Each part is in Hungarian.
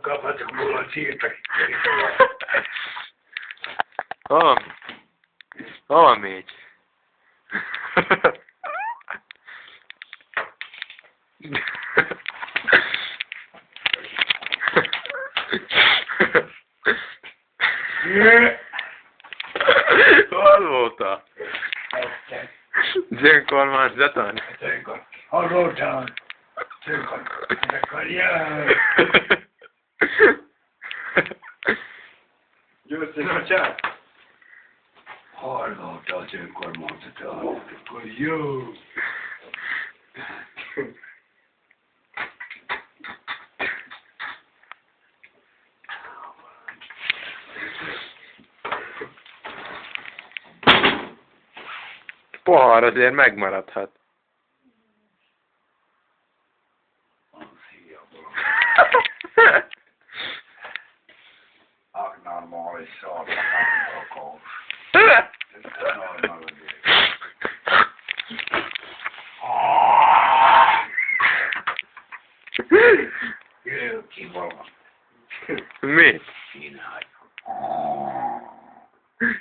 Kaphatok mulla siitä. Hova mégy? Hol voltál? Önkormányzaton? Hallottam. Akarjál. Jöttél a csát? Hallottam az önkormányzaton. Akkor jó. Pohár azért megmaradhat. Normális szarvak, kakós. Jö, ki van? Mi? Csinálj.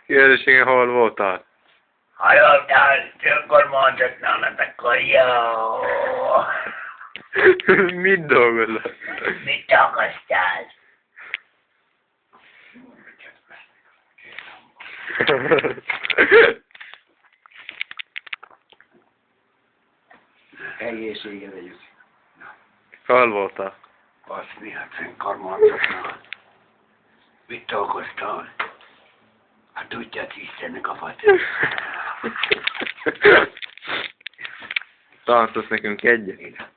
Kérdésegen hol voltál? Hallottál, önkormányzatnál, akkor jó. Mit dolgozol? Mit akasztál? Egészségedre jussz. Hol voltál? Azt miatt önkormányzatnál. Mit dolgoztál? Hát tudják Istennek a fat. Táncolsz nekünk egyet?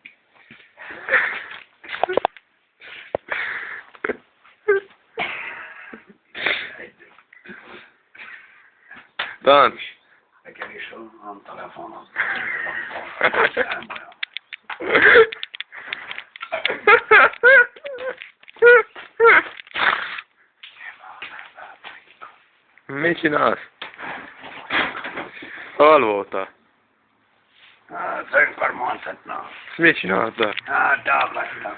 Tánc! Nekem is van telefonom. Mit csinálsz? Hol voltál? Az önkormányzatnál. Mit csináltál? Hát dolgoztam.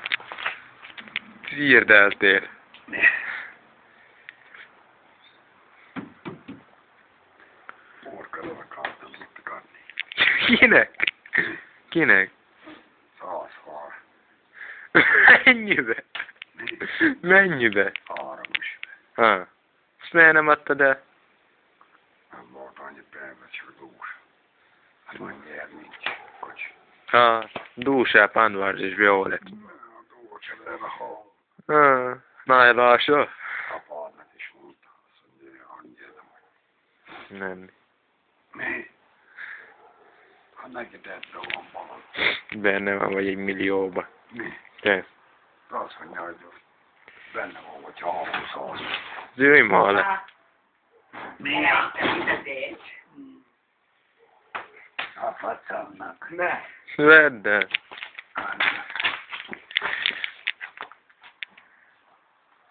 Írdeltél. Orkadon akartam itt adni. Kinek? Kinek? 100-szor. Mennyibe? Mennyibe? 3 is. Ha. Ezt miért nem adtad el? Nem volt annyi pénz, hogy dús. Hát mondja, nincs kocsi. Ha. Dúsá panvár és violet. Dús, ebben a hol. Ha. Nagy lassú? Apádnak is mondta. Azt mondja, annyira nem. Nem. Mi? Ha neked ebben van valami. Benne van vagy 1 millióba. Mi? Te. Azt mondja, hogy benne van, hogy 30-szor. Ülj ma le. Mi a tekintetét? A facamnak. Ne. Vedd el.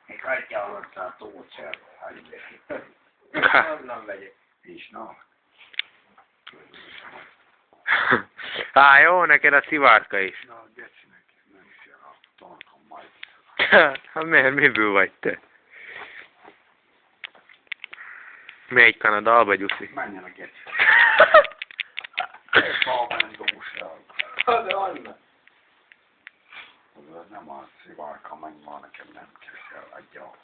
Még hagyja alatt a tócsel. Onnan vegyek. Pisnak. Á, jó, neked a szivárka is. Na, gecinek, nem is jön a tartom majd. Hát miért, miből vagy te? Megy Kanadába, Gyuszi? Menjen a geci. Balban dúsra. De Anna. Ez nem a szivárka, menj ma, nekem nem kell, adja.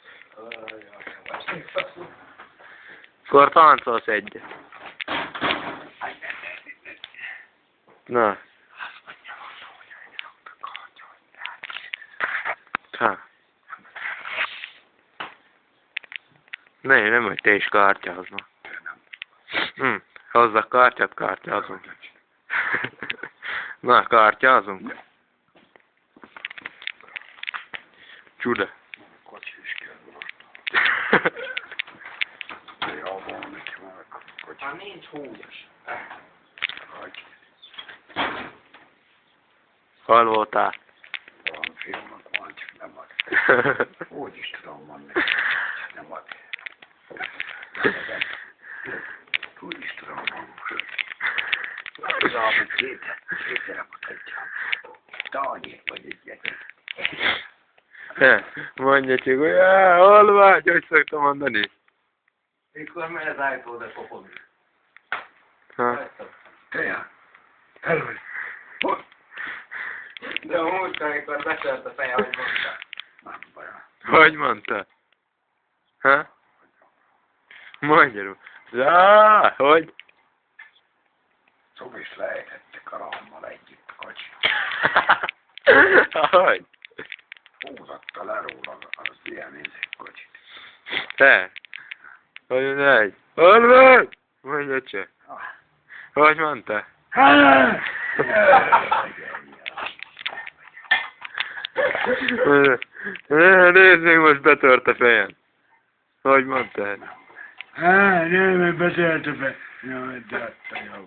Akkor táncolsz egyet. Na. Ha. Nem, hogy te is kártyáznak. Hozzak kártyát, kártyázunk. Na, kártyázunk. Csuda. Kocsi is kell most. Jó, van neki már a kocsi. Ha nincs hús. Hagyj. Hol voltál? Van filmnek van, csak nem ad. Úgy is tudom mondani. Nem ad. Úgy is tudom mondani. Rábbi kétszer mutatjam. Tányék vagy egyet. Mondja csak, hogy hol vagy, hogy szoktam mondani? Mikor megy az ajtóra kopogni. Ha? Te, el vagy. Hol? De a múltkor, amikor beszélt a feje, hogy mondta. Nem baj. Hogy mondta? Ha? Mondja róla. Hogy? Szobis leejtettek a rammal együtt a kocsit. Hogy? Húzatta le róla az ilyen nézék kocsit. Te? Hogy megy? Hol vagy? Mondja csak. Hogy mondta? Nézd még, most betört a fejem. Hogy mondtad? Nem beszélt a fe. Jaj, de jó.